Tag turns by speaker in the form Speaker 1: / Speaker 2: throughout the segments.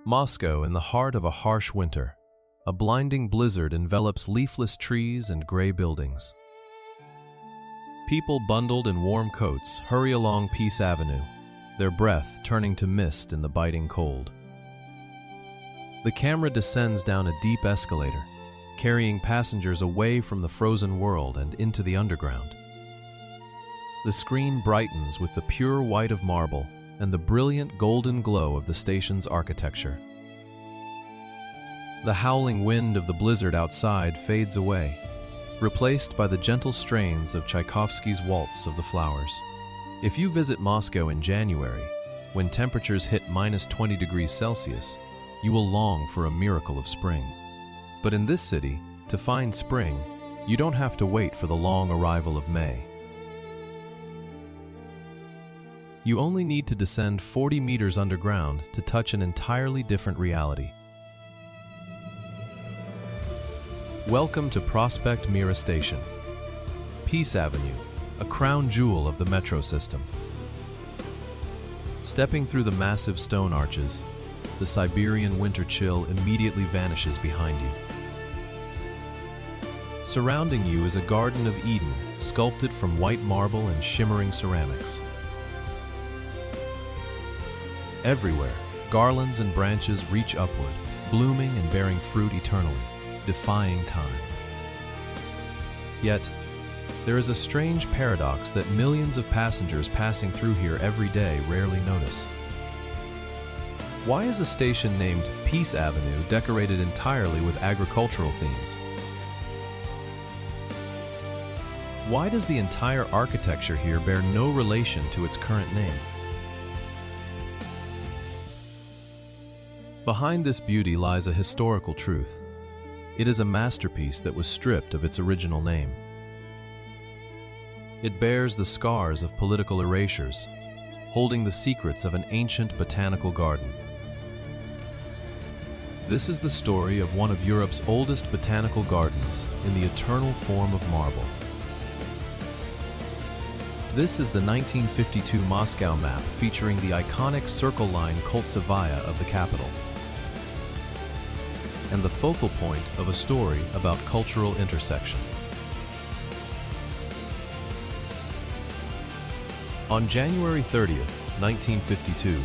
Speaker 1: Moscow in the heart of a harsh winter. A blinding blizzard envelops leafless trees and gray buildings. People bundled in warm coats hurry along Peace Avenue, their breath turning to mist in the biting cold. The camera descends down a deep escalator, carrying passengers away from the frozen world and into the underground. The screen brightens with the pure white of marble and the brilliant golden glow of the station's architecture. The howling wind of the blizzard outside fades away, replaced by the gentle strains of Tchaikovsky's Waltz of the Flowers. If you visit Moscow in January, when temperatures hit -20 degrees Celsius, you will long for a miracle of spring. But in this city, to find spring, you don't have to wait for the long arrival of May. You only need to descend 40 meters underground to touch an entirely different reality. Welcome to Prospekt Mira Station, Peace Avenue, a crown jewel of the metro system. Stepping through the massive stone arches, the Siberian winter chill immediately vanishes behind you. Surrounding you is a Garden of Eden, sculpted from white marble and shimmering ceramics. Everywhere, garlands and branches reach upward, blooming and bearing fruit eternally, defying time. Yet, there is a strange paradox that millions of passengers passing through here every day rarely notice. Why is a station named Peace Avenue decorated entirely with agricultural themes? Why does the entire architecture here bear no relation to its current name? Behind this beauty lies a historical truth. It is a masterpiece that was stripped of its original name. It bears the scars of political erasures, holding the secrets of an ancient botanical garden. This is the story of one of Europe's oldest botanical gardens in the eternal form of marble. This is the 1952 Moscow map featuring the iconic Circle Line Koltsevaya of the capital, and the focal point of a story about cultural intersection. On January 30th, 1952,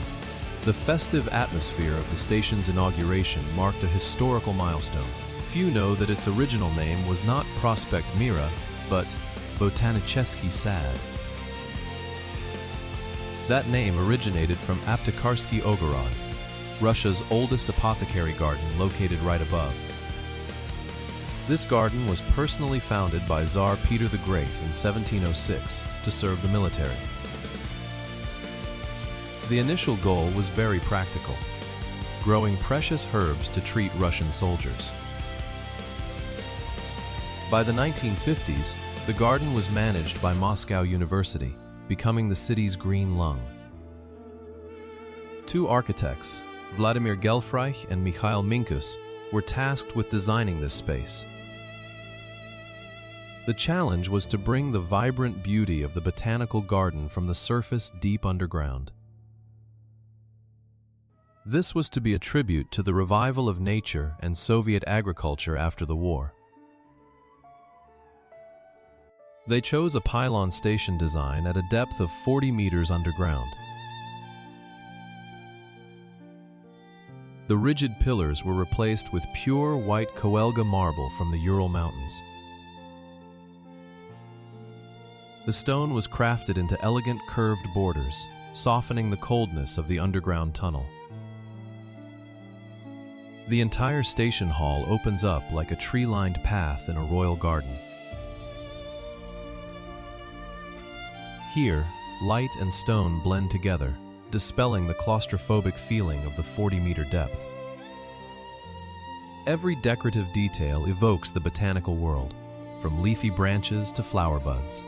Speaker 1: the festive atmosphere of the station's inauguration marked a historical milestone. Few know that its original name was not Prospekt Mira, but Botanichesky Sad. That name originated from Aptekarsky Ogorod, Russia's oldest apothecary garden located right above. This garden was personally founded by Tsar Peter the Great in 1706 to serve the military. The initial goal was very practical, growing precious herbs to treat Russian soldiers. By the 1950s, the garden was managed by Moscow University, becoming the city's green lung. Two architects, Vladimir Gelfreich and Mikhail Minkus, were tasked with designing this space. The challenge was to bring the vibrant beauty of the botanical garden from the surface deep underground. This was to be a tribute to the revival of nature and Soviet agriculture after the war. They chose a pylon station design at a depth of 40 meters underground. The rigid pillars were replaced with pure white Koelga marble from the Ural Mountains. The stone was crafted into elegant curved borders, softening the coldness of the underground tunnel. The entire station hall opens up like a tree-lined path in a royal garden. Here, light and stone blend together, dispelling the claustrophobic feeling of the 40-meter depth. Every decorative detail evokes the botanical world, from leafy branches to flower buds.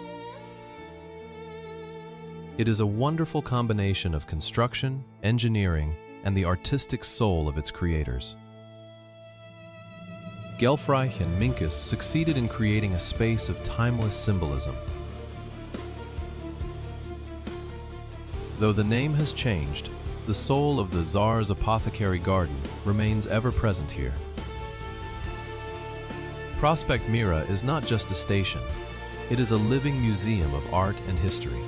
Speaker 1: It is a wonderful combination of construction, engineering, and the artistic soul of its creators. Gelfreich and Minkus succeeded in creating a space of timeless symbolism. Though the name has changed, the soul of the Tsar's apothecary garden remains ever present here. Prospekt Mira is not just a station, it is a living museum of art and history.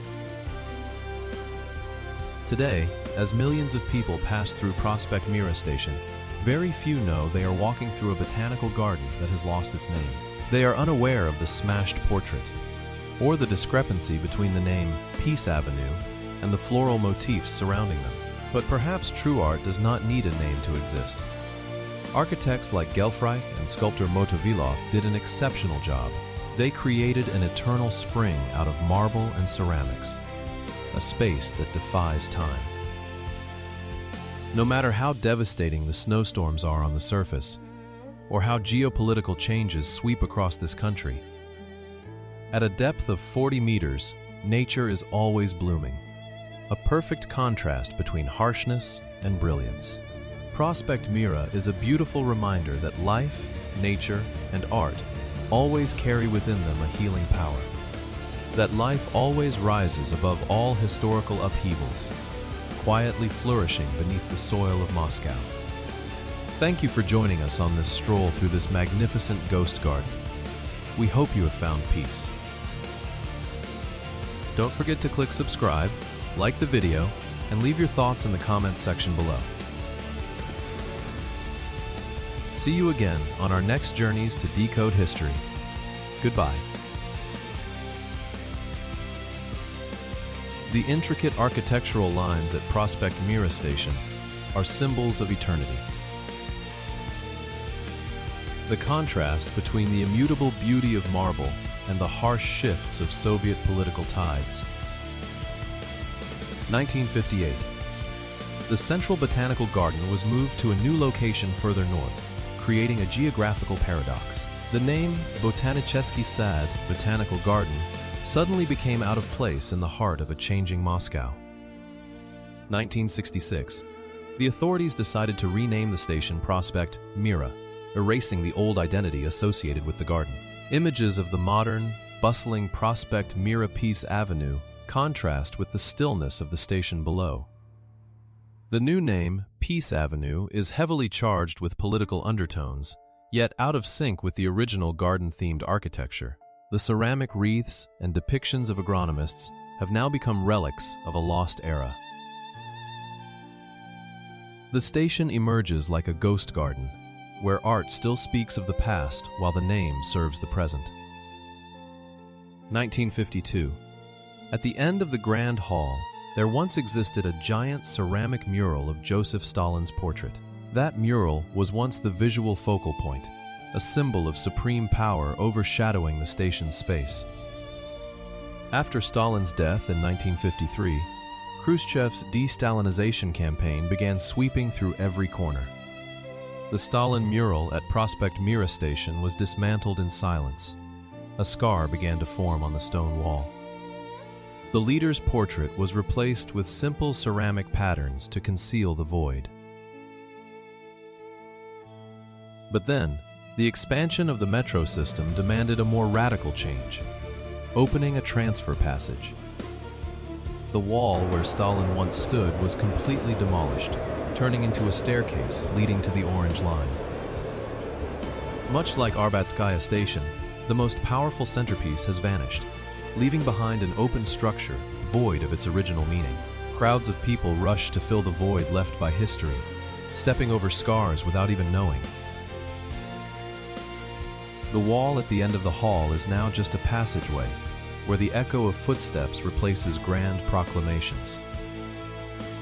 Speaker 1: Today, as millions of people pass through Prospekt Mira station, very few know they are walking through a botanical garden that has lost its name. They are unaware of the smashed portrait, or the discrepancy between the name Peace Avenue and the floral motifs surrounding them. But perhaps true art does not need a name to exist. Architects like Gelfreich and sculptor Motovilov did an exceptional job. They created an eternal spring out of marble and ceramics, a space that defies time. No matter how devastating the snowstorms are on the surface, or how geopolitical changes sweep across this country, at a depth of 40 meters, nature is always blooming, a perfect contrast between harshness and brilliance. Prospekt Mira is a beautiful reminder that life, nature, and art always carry within them a healing power. That life always rises above all historical upheavals, quietly flourishing beneath the soil of Moscow. Thank you for joining us on this stroll through this magnificent ghost garden. We hope you have found peace. Don't forget to click subscribe, like the video, and leave your thoughts in the comments section below. See you again on our next journeys to decode history. Goodbye. The intricate architectural lines at Prospekt Mira station are symbols of eternity. The contrast between the immutable beauty of marble and the harsh shifts of Soviet political tides. 1958. The Central Botanical Garden was moved to a new location further north, creating a geographical paradox. The name Botanichesky Sad, Botanical Garden, suddenly became out of place in the heart of a changing Moscow. 1966. The authorities decided to rename the station Prospekt Mira, erasing the old identity associated with the garden. Images of the modern, bustling Prospekt Mira Peace Avenue contrast with the stillness of the station below. The new name, Peace Avenue, is heavily charged with political undertones, yet out of sync with the original garden-themed architecture. The ceramic wreaths and depictions of agronomists have now become relics of a lost era. The station emerges like a ghost garden, where art still speaks of the past while the name serves the present. 1952. At the end of the Grand Hall, there once existed a giant ceramic mural of Joseph Stalin's portrait. That mural was once the visual focal point, a symbol of supreme power overshadowing the station's space. After Stalin's death in 1953, Khrushchev's de-Stalinization campaign began sweeping through every corner. The Stalin mural at Prospekt Mira station was dismantled in silence. A scar began to form on the stone wall. The leader's portrait was replaced with simple ceramic patterns to conceal the void. But then, the expansion of the metro system demanded a more radical change, opening a transfer passage. The wall where Stalin once stood was completely demolished, turning into a staircase leading to the Orange Line. Much like Arbatskaya Station, the most powerful centerpiece has vanished, leaving behind an open structure void of its original meaning. Crowds of people rush to fill the void left by history, stepping over scars without even knowing. The wall at the end of the hall is now just a passageway, where the echo of footsteps replaces grand proclamations.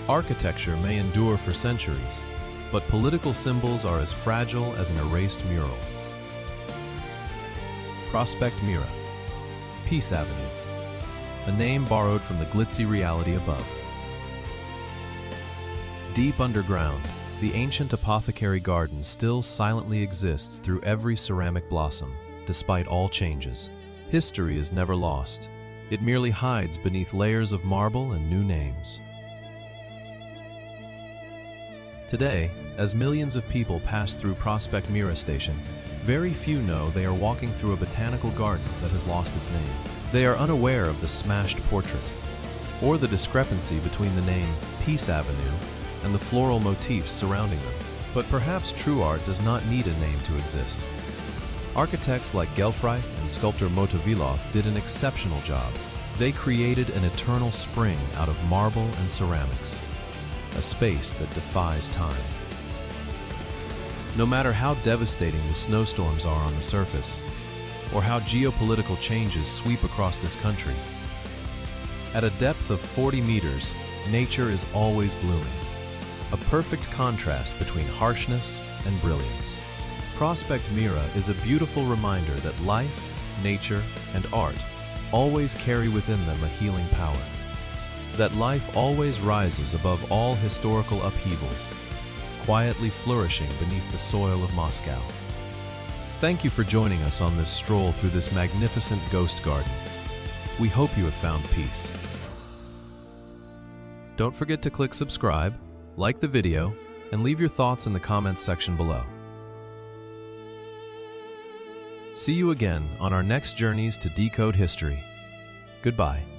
Speaker 1: Architecture may endure for centuries, but political symbols are as fragile as an erased mural. Prospekt Mira, Peace Avenue, a name borrowed from the glitzy reality above. Deep underground, the ancient apothecary garden still silently exists through every ceramic blossom, despite all changes. History is never lost. It merely hides beneath layers of marble and new names. Today, as millions of people pass through Prospekt Mira station, very few know they are walking through a botanical garden that has lost its name. They are unaware of the smashed portrait, or the discrepancy between the name Peace Avenue and the floral motifs surrounding them. But perhaps true art does not need a name to exist. Architects like Gelfreich and sculptor Motovilov did an exceptional job. They created an eternal spring out of marble and ceramics, a space that defies time. No matter how devastating the snowstorms are on the surface, or how geopolitical changes sweep across this country, at a depth of 40 meters, nature is always blooming, a perfect contrast between harshness and brilliance. Prospekt Mira is a beautiful reminder that life, nature, and art always carry within them a healing power. That life always rises above all historical upheavals, quietly flourishing beneath the soil of Moscow. Thank you for joining us on this stroll through this magnificent ghost garden. We hope you have found peace. Don't forget to click subscribe, like the video, and leave your thoughts in the comments section below. See you again on our next journeys to decode history. Goodbye.